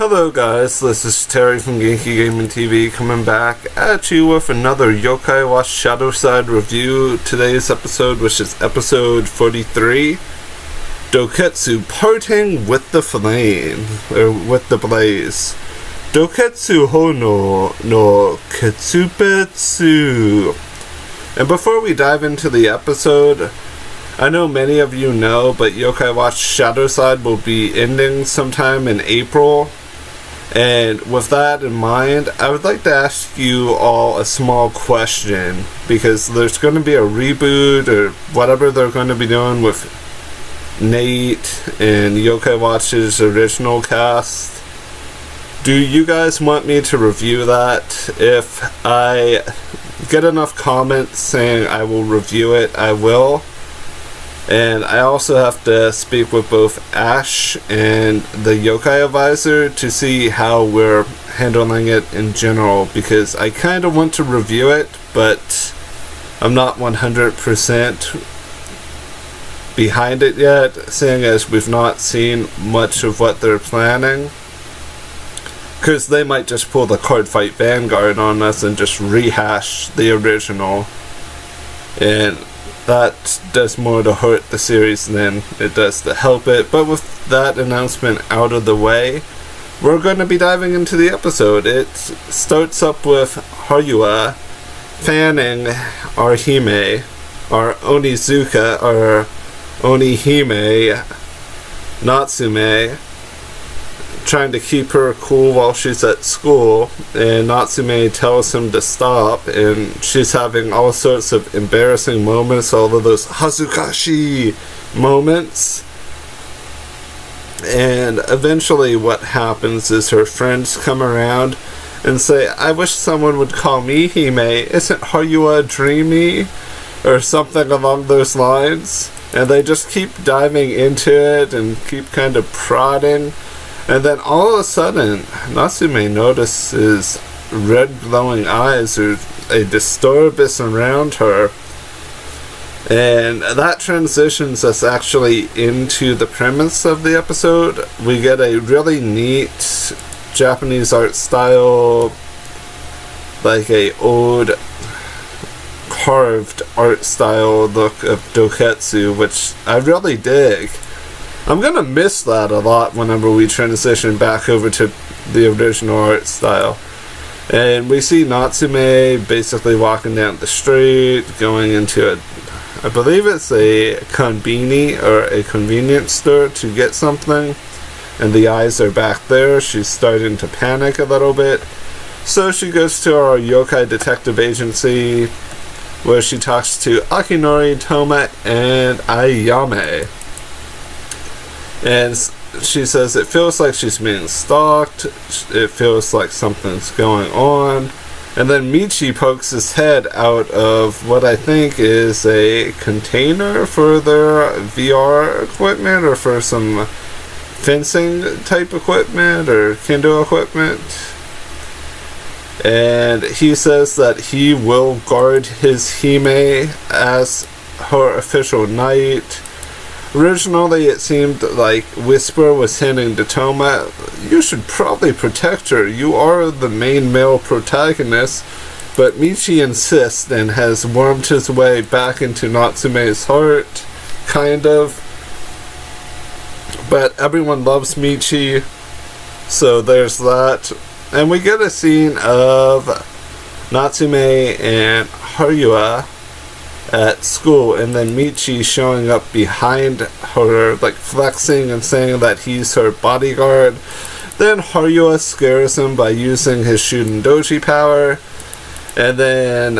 Hello guys, this is Terry from Genkigamingtv coming back at you with another Yokai Watch ShadowSide review. Today's episode, which is episode 43, Douketsu Parting with the Flame, or with the Blaze. Douketsu Hono no Ketsupetsu. And before we dive into the episode, I know many of you know, but Yokai Watch ShadowSide will be ending sometime in April. And with that in mind, I would like to ask you all a small question, because there's going to be a reboot or whatever they're going to be doing with Nate and Yokai Watch's original cast. Do you guys want me to review that? If I get enough comments saying I will review it, I will. And I also have to speak with both Ash and the Yokai Advisor to see how we're handling it in general, because I kind of want to review it, but I'm not 100% behind it yet, seeing as we've not seen much of what they're planning. Because they might just pull the Card Fight Vanguard on us and just rehash the original. And that does more to hurt the series than it does to help it. But with that announcement out of the way, we're going to be diving into the episode. It starts up with Haruya fanning our Hime, our Onizuka, our Onihime Natsume, trying to keep her cool while she's at school, and Natsume tells him to stop, and she's having all sorts of embarrassing moments, all of those hazukashi moments. And eventually what happens is her friends come around and say, "I wish someone would call me Hime, isn't Haruya dreamy?" or something along those lines. And they just keep diving into it and keep kind of prodding. And then all of a sudden, Natsume notices red glowing eyes, or a disturbance around her. And that transitions us actually into the premise of the episode. We get a really neat Japanese art style, like a old carved art style look of Douketsu, which I really dig. I'm gonna miss that a lot whenever we transition back over to the original art style. And we see Natsume basically walking down the street, going into I believe it's a konbini, or a convenience store, to get something. And the eyes are back there. She's starting to panic a little bit. So she goes to our yokai detective agency, where she talks to Akinori, Toma, and Ayame. And she says it feels like she's being stalked, it feels like something's going on. And then Michy pokes his head out of what I think is a container for their VR equipment, or for some fencing type equipment, or kendo equipment. And he says that he will guard his Hime as her official knight. Originally, it seemed like Whisper was hinting to Toma, "You should probably protect her. You are the main male protagonist." But Michy insists and has wormed his way back into Natsume's heart, kind of. But everyone loves Michy, so there's that. And we get a scene of Natsume and Haruya at school, and then Michy showing up behind her, like flexing and saying that he's her bodyguard. Then Haruya scares him by using his Shuden Doji power, and then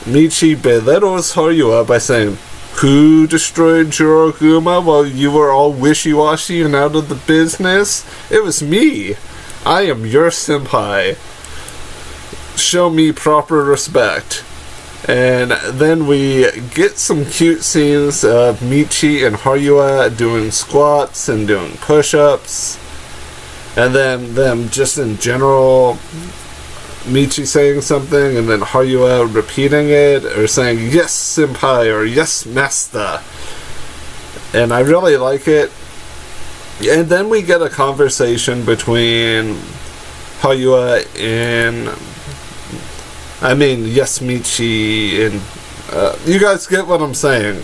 Michy belittles Haruya by saying, "Who destroyed Jiroguma while you were all wishy-washy and out of the business? It was me. I am your senpai. Show me proper respect." And then we get some cute scenes of Michy and Haruya doing squats and doing push-ups. And then them just in general, Michy saying something and then Haruya repeating it, or saying "yes senpai" or "yes master." And I really like it. And then we get a conversation between Haruya and Michy, and you guys get what I'm saying.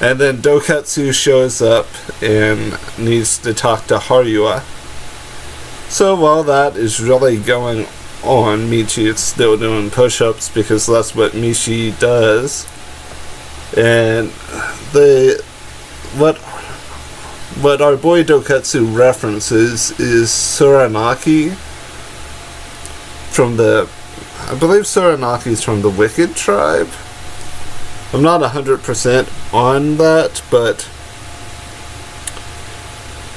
And then Douketsu shows up and needs to talk to Haruya. So while that is really going on, Michy is still doing push-ups because that's what Michy does. And what our boy Douketsu references is Suranaki I believe Suranaki's from the Wicked tribe. I'm not 100% on that, but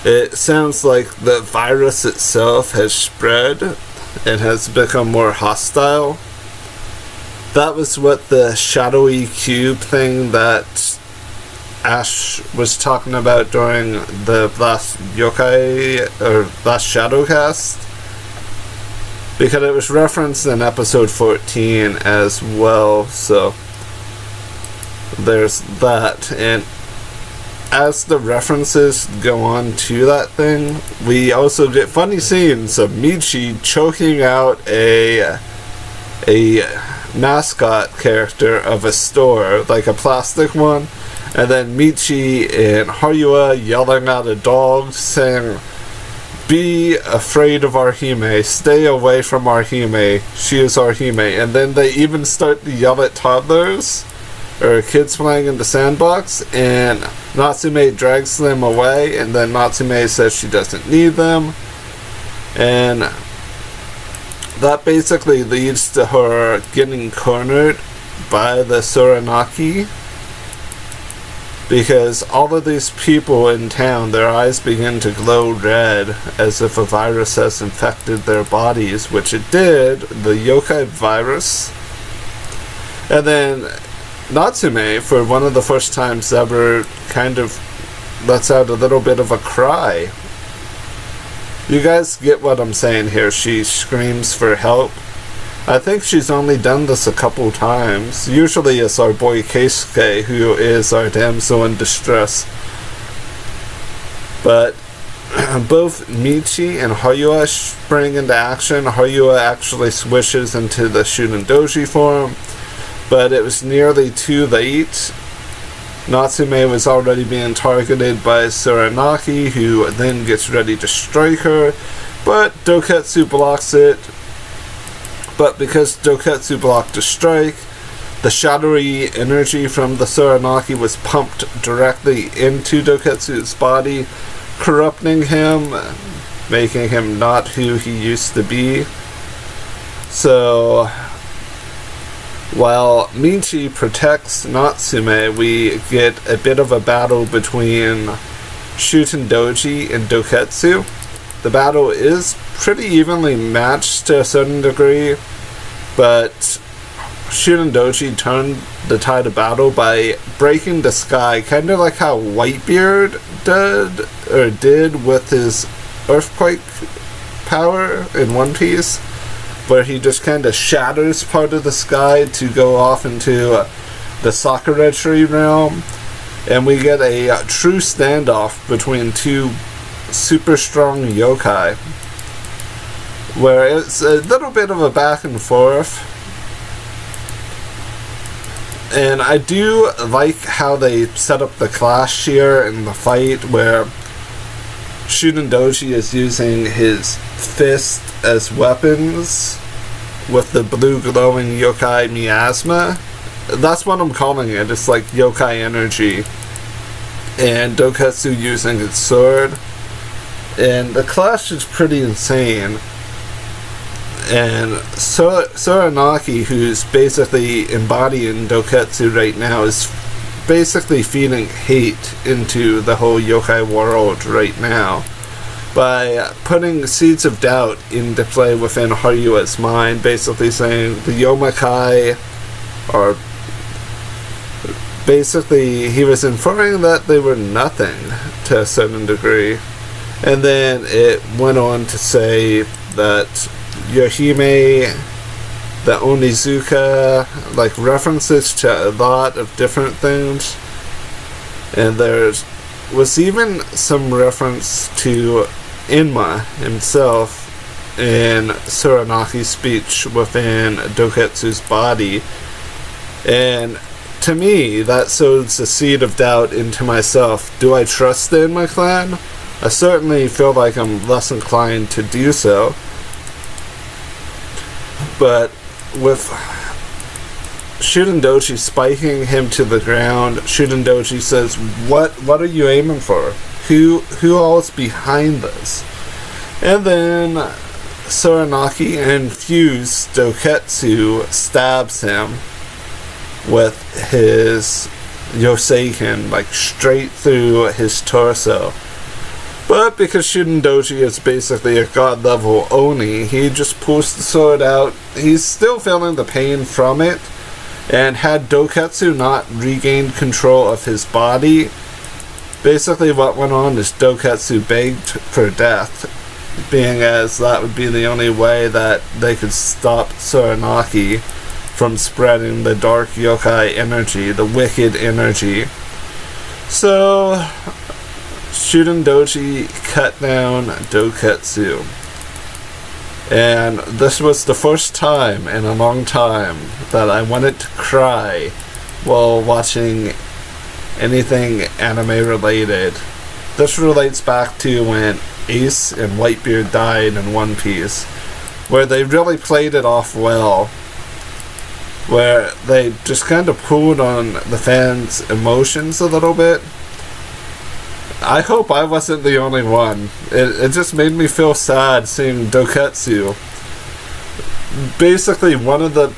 it sounds like the virus itself has spread and has become more hostile. That was what the shadowy cube thing that Ash was talking about during the last Yokai, or last Shadowcast, because it was referenced in episode 14 as well, so there's that. And as the references go on to that thing, we also get funny scenes of Michy choking out a mascot character of a store, like a plastic one, and then Michy and Haruya yelling at a dog saying, "Be afraid of our Hime, stay away from our Hime, she is our Hime." And then they even start to yell at toddlers or kids playing in the sandbox, and Natsume drags them away, and then Natsume says she doesn't need them, and that basically leads to her getting cornered by the Suranaki, because all of these people in town, their eyes begin to glow red as if a virus has infected their bodies, which it did, the yokai virus. And then Natsume, for one of the first times ever, kind of lets out a little bit of a cry. You guys get what I'm saying here. She screams for help. I think she's only done this a couple times. Usually it's our boy Keisuke who is our damsel in distress. But both Michy and Haruya spring into action. Haruya actually switches into the Shunin-doji form, but it was nearly too late. Natsume was already being targeted by Suranaki, who then gets ready to strike her, but Douketsu blocks it. But because Douketsu blocked a strike, the shadowy energy from the Suranaki was pumped directly into Douketsu's body, corrupting him, making him not who he used to be. So while Michy protects Natsume, we get a bit of a battle between Shunin-doji and Douketsu. The battle is pretty evenly matched to a certain degree, but Shunin-doji turned the tide of battle by breaking the sky, kind of like how Whitebeard did with his earthquake power in One Piece, where he just kind of shatters part of the sky to go off into the Sakura tree realm, and we get a true standoff between two super strong yokai, where it's a little bit of a back and forth. And I do like how they set up the clash here in the fight, where Shunin-doji is using his fist as weapons with the blue glowing yokai miasma. That's what I'm calling it. It's like yokai energy. And Douketsu using his sword. And the clash is pretty insane. And Suranaki, who's basically embodying Douketsu right now, is basically feeding hate into the whole yokai world right now by putting seeds of doubt into play within Haruya's mind, basically saying the Yomakai are basically, he was inferring that they were nothing to a certain degree. And then it went on to say that Yohime, the Onizuka, like references to a lot of different things. And there's was even some reference to Inma himself in Suranaki's speech within Douketsu's body. And to me, that sows a seed of doubt into myself. Do I trust the Inma clan? I certainly feel like I'm less inclined to do so. But with Shudendoji spiking him to the ground, Shudendoji says, What are you aiming for? Who all is behind this? And then Suranaki infused Douketsu stabs him with his Yoseiken, like straight through his torso. But because Shudendoji is basically a god level Oni, he just pulls the sword out. He's still feeling the pain from it, and had Douketsu not regained control of his body, basically what went on is Douketsu begged for death, being as that would be the only way that they could stop Suranaki from spreading the dark yokai energy, the wicked energy. So Shudendoji cut down Douketsu. And this was the first time in a long time that I wanted to cry while watching anything anime related. This relates back to when Ace and Whitebeard died in One Piece, where they really played it off well, where they just kind of pulled on the fans' emotions a little bit. I hope I wasn't the only one. It just made me feel sad seeing Douketsu. Basically, one of the...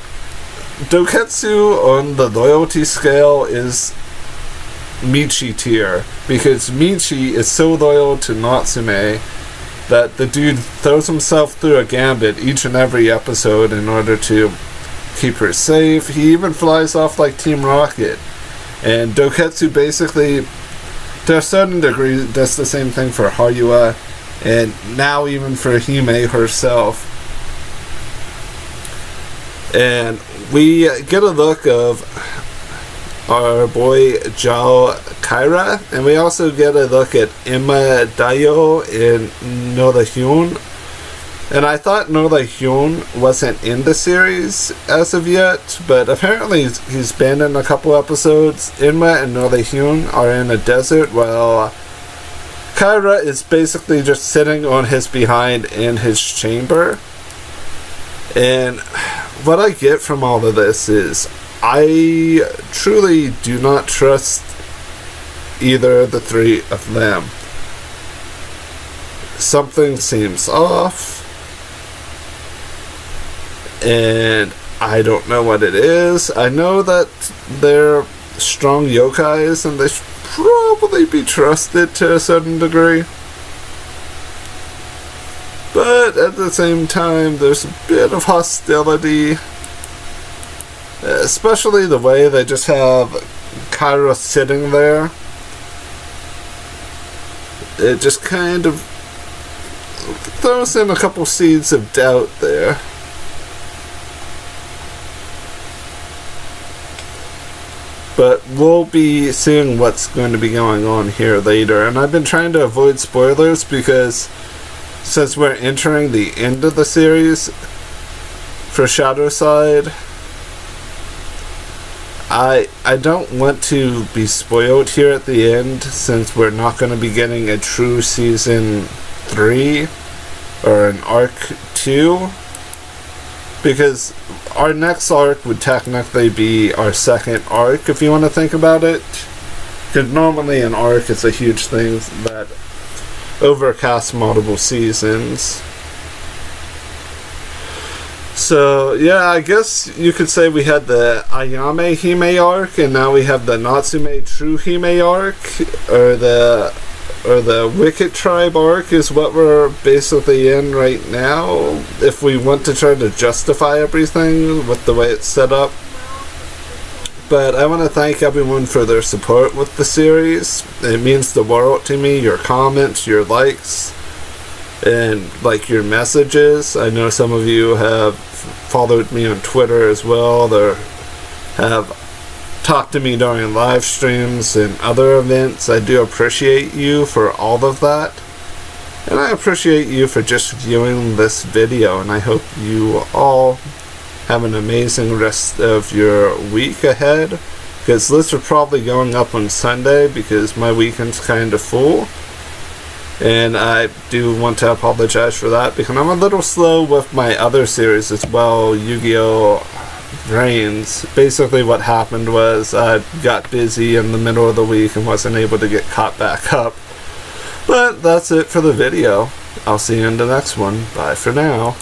Douketsu on the loyalty scale is Michy tier, because Michy is so loyal to Natsume that the dude throws himself through a gambit each and every episode in order to keep her safe. He even flies off like Team Rocket. And Douketsu basically, to a certain degree, does the same thing for Haruya, and now even for Hime herself. And we get a look of our boy Jao Kaira, and we also get a look at Emma Dayo in Noda-hyun. And I thought Noda-hyun wasn't in the series as of yet, but apparently he's been in a couple episodes. Inma and Noda-hyun are in a desert while Kaira is basically just sitting on his behind in his chamber. And what I get from all of this is I truly do not trust either of the three of them. Something seems off, and I don't know what it is. I know that they're strong yokais and they should probably be trusted to a certain degree. But at the same time, there's a bit of hostility. Especially the way they just have Kaira sitting there. It just kind of throws in a couple seeds of doubt there. But we'll be seeing what's going to be going on here later. And I've been trying to avoid spoilers because since we're entering the end of the series for ShadowSide, I don't want to be spoiled here at the end, since we're not going to be getting a true Season 3 or an Arc 2. Because our next arc would technically be our second arc, if you want to think about it. Because normally an arc is a huge thing that overcasts multiple seasons. So, yeah, I guess you could say we had the Ayame Hime arc, and now we have the Natsume True Hime arc, or the Wicked Tribe arc is what we're basically in right now, if we want to try to justify everything with the way it's set up. But I want to thank everyone for their support with the series. It means the world to me, your comments, your likes, and like your messages. I know some of you have followed me on Twitter as well. There have talk to me during live streams and other events. I do appreciate you for all of that. And I appreciate you for just viewing this video, and I hope you all have an amazing rest of your week ahead, because this is probably going up on Sunday because my weekend's kind of full. And I do want to apologize for that because I'm a little slow with my other series as well, Yu-Gi-Oh! Reigns. Basically what happened was I got busy in the middle of the week and wasn't able to get caught back up. But that's it for the video. I'll see you in the next one. Bye for now.